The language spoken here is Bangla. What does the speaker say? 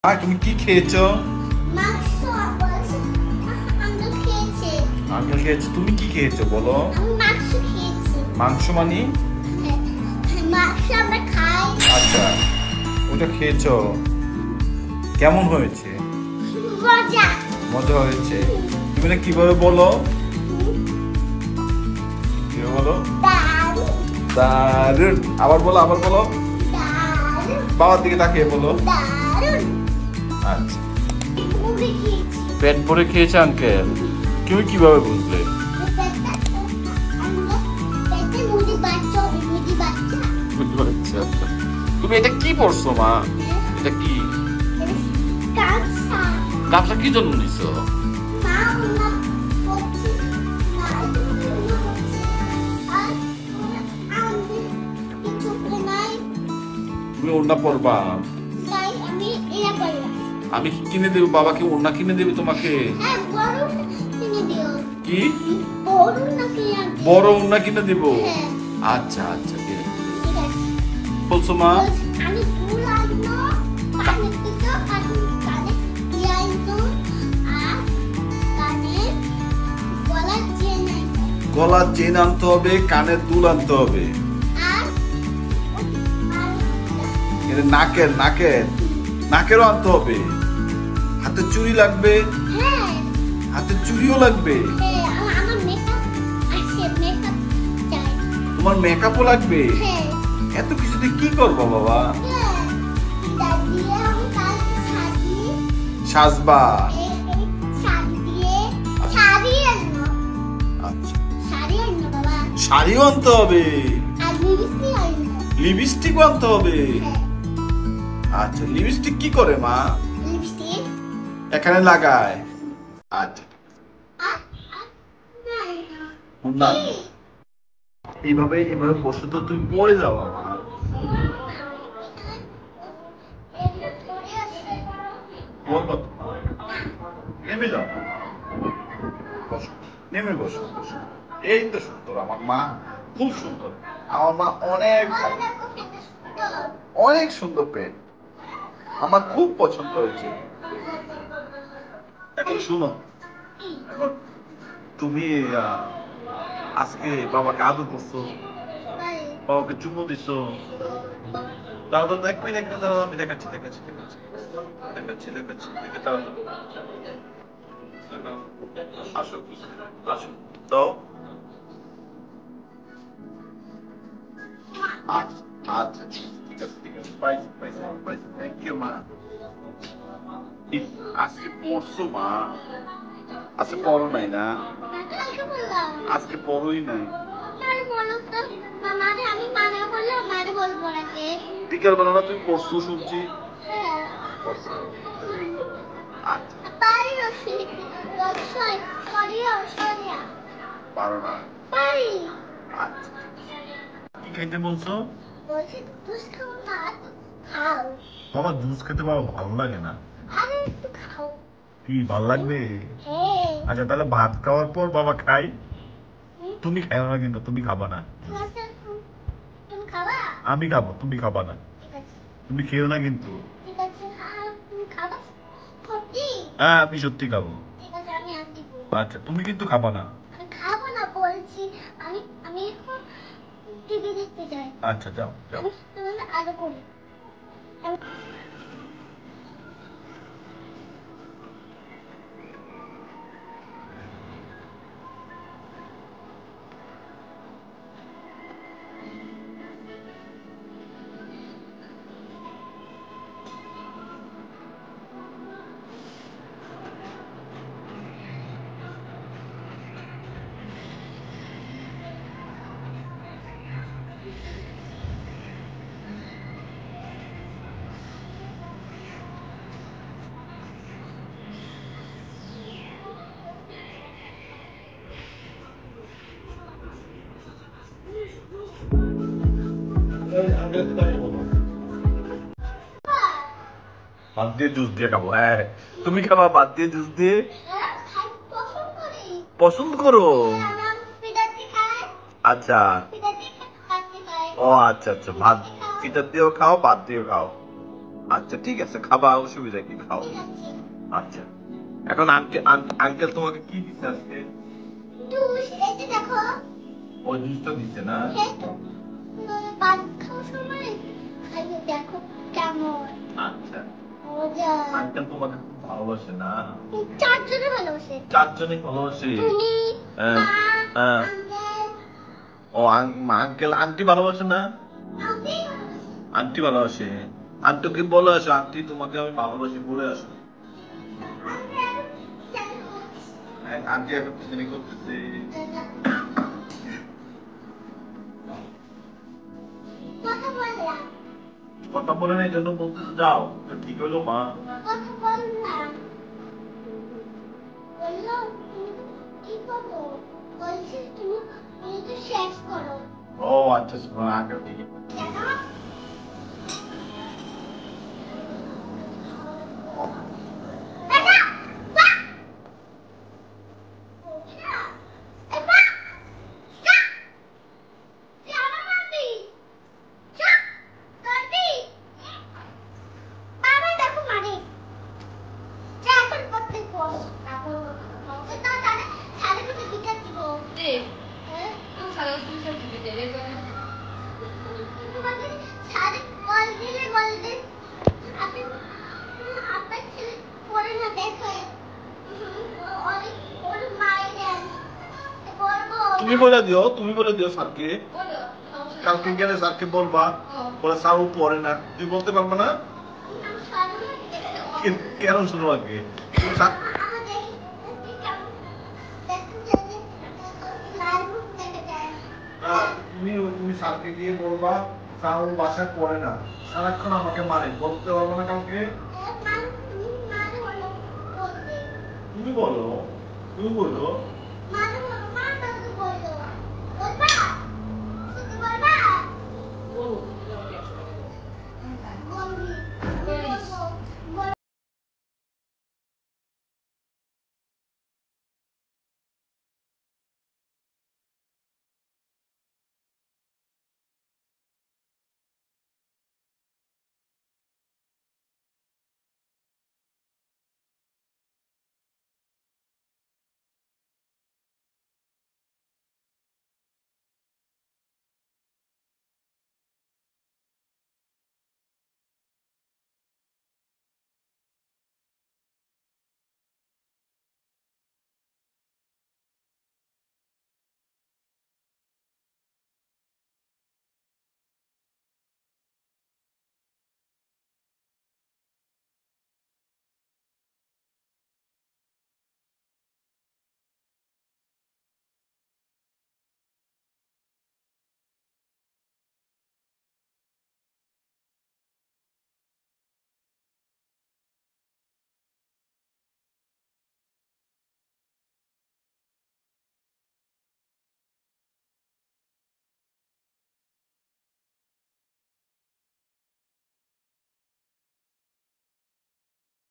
তুমি কি খেয়েছো? মাংস আঙ্কেল খেয়েছে। আঙ্কেল খেয়েছো, তুমি কি খেয়েছো বলো? আমি মাংস খেয়েছি। মাংস মানে? মাংস আমরা খাই। আচ্ছা, ওটা খেয়েছো, কেমন হয়েছে? মজা। মজা হয়েছে। তুমি না কিভাবে বলো? কিভাবে বলো? দারুণ দারুণ। আবার বলো, আবার বলো। দারুণ বাবার দিকে তাকিয়ে বলো। দারুণ। আচ্ছা, মুড়ি খেয়েছি। পেট ভরে খেয়েছে আঙ্কেল। তুমি কিভাবে বুঝলে? পেটে মুড়ি বাচ্চা হবে, মুড়ি বাচ্চা। আচ্ছা, তুমি এটা কি পড়ছো মা? এটা কি কাঁচা। গামছা কি জন্য নিছো? মা ওনা করছে। মা ওনা করছে। আর আমি কিছু করে নাই। তুমি ওড়না পরবা? তাই আমি এরা করলাম। আমি কিনে দেবো, বাবাকে ওড়না কিনে দেবে তোমাকে। হ্যাঁ, বড় কিনে দিও। কি বড় নাকি আনতে? বড় ওড়না কিনে দেবো? হ্যাঁ। আচ্ছা আচ্ছা, ঠিক আছে। ঠিক আছে। বলছো মা? আমি ফুল আনবো, কানে দুটো, কানে দিয়ে আনবো, আর কানে গলার চেন আনবো। গলার চেন আনতে হবে, কানের দুল আনতে হবে, আর এটা নাকের নাকের নাকেরও আনতে হবে, হাতে চুড়ি লাগবে, হ্যাঁ হাতে চুড়িও লাগবে, হ্যাঁ, আমার মেকআপ আছে, মেকআপ চাই। তোমার মেকআপও লাগবে। হ্যাঁ এত কিছুতে কি করবো বাবা? হ্যাঁ, দিয়ে আমি কালকে সাজবা? শাড়ি দিয়ে শাড়ি আনবো। আচ্ছা, শাড়ি আনবো বাবা। শাড়িও আনতে হবে, আর লিপস্টিক আনবো। লিপস্টিকও আনতে হবে। হ্যাঁ, আচ্ছা, লিপস্টিক কি করে মা? লিপস্টিক এখানে লাগায়। আচ্ছা, না এইভাবে এইভাবে বসে তো তুমি পড়ে যাও আমার। বলবো তো। নেমে যাও, বসো, নেমে বসো বসো। এই তো সুন্দর আমার মা, খুব সুন্দর। আমার মা অনেক ভালো, অনেক সুন্দর পেন, আমার খুব পছন্দ হয়েছে। এখন শুনো, এখন তুমি আজকে বাবাকে আদর করছো, বাবাকে চুমু দিছো, দাও তো দেখবি, দেখবে, দাও, আমি দেখাচ্ছি দেখাচ্ছি দেখাচ্ছি দেখাচ্ছি দেখাচ্ছি দেখে দাও তো। দেখাও। আসো আসো, দাও। আচ্ছা আচ্ছা, ঠিক আছে ঠিক আছে, পাইছি পাইছি পাইছি, থ্যাংক ইউ মা। আজকে পড়ছো মা? আজকে পড়ো নাই না? আজকে পড়োই নাই। বিকেল বেলা না তুমি পড়ছো শুনছি। আচ্ছা, পারো না? আচ্ছা, কি খাইতে বলছো? বাবা জুস খেতে বাবা ভালো লাগে না। কি ভালো লাগবে? আচ্ছা, তাহলে ভাত খাওয়ার পর বাবা খাই। তুমি খাও না কিন্তু, তুমি খাবা না। আমি খাবো, তুমি খাবা না। তুমি খেও না কিন্তু। হ্যাঁ, আমি সত্যি খাবো। আচ্ছা, তুমি কিন্তু খাবা না। খাবো না বলছি। আমি আমি এখন টিভি দেখতে চাই। আচ্ছা, যাও যাও। আরো করি। ভাত দিয়ে জুস দিয়ে খাবো, হ্যাঁ। তুমি খাবা ভাত দিয়ে জুস দিয়ে? পছন্দ করো? আচ্ছা, ও আচ্ছা আচ্ছা, ভাত ফিটার দিয়েও খাও, ভাত দিয়েও খাও। আচ্ছা ঠিক আছে, খাবা, অসুবিধা কি, খাও। ঠিক আছে আচ্ছা, এখন আঙ্কেল তোমাকে কি দিচ্ছে আজকে? জুস এই যে দেখো ও জুসটা দিচ্ছে না? এই তো ভাত খাওয়ার সময় খাইয়ে দেখো কেমন আচ্ছা, মজা আঙ্কেল তোমাকে খুব ভালোবাসে না? চারজনে ভালোবাসে চারজনে ভালোবাসে। তুমি হ্যাঁ, মা হ্যাঁ। আঙ্কেল ও আঙ্কেল আন্টি ভালোবাসে না? আমি ভালোবাসি আন্টি ভালোবাসে। আন্টিকে বলে আসো, আন্টি তোমাকে আমি ভালোবাসি বলে আসো। আঙ্কেল দেখো আন্টি এখন কি জানি করতেছে। কথা বললাম কথা বলে না, এই জন্য বলতেছে যাও। তো ঠিক হলো মা? কথা বললাম বললো তুমি কি করবো বলছি তুমি তুমি তো শেষ করো ও আচ্ছা, আঙ্কেল ঠিক আছে। দেখো এটা বাহ এটা এই বাহ স্টপ তুই আমার মারবি স্টপ করবি বাবা দেখো মারে যা এখন করতে বস তারপর তো তাহলে সাড়ে দুটো বিচার দিব হ্যাঁ তোমাকে সাড়ে বল দিলে বলবে আপনি আপনার ছেলে পড়ে না দেখে অনেক ওর মায়ের দেন বলবো তুমি বলে দিও, তুমি বলে দিও স্যারকে। কালকে গেলে স্যারকে বলবা, বলে স্যার ও পড়ে না। তুমি বলতে পারবে না? কেন শুনো আগে? তুমি স্যার- তুমি স্যারকে গিয়ে বলবা স্যার ও বাসায় পড়ে না, সারাক্ষণ আমাকে মারে, বলতে পারবো না কালকে? তুমি বলো, তুমি বলো।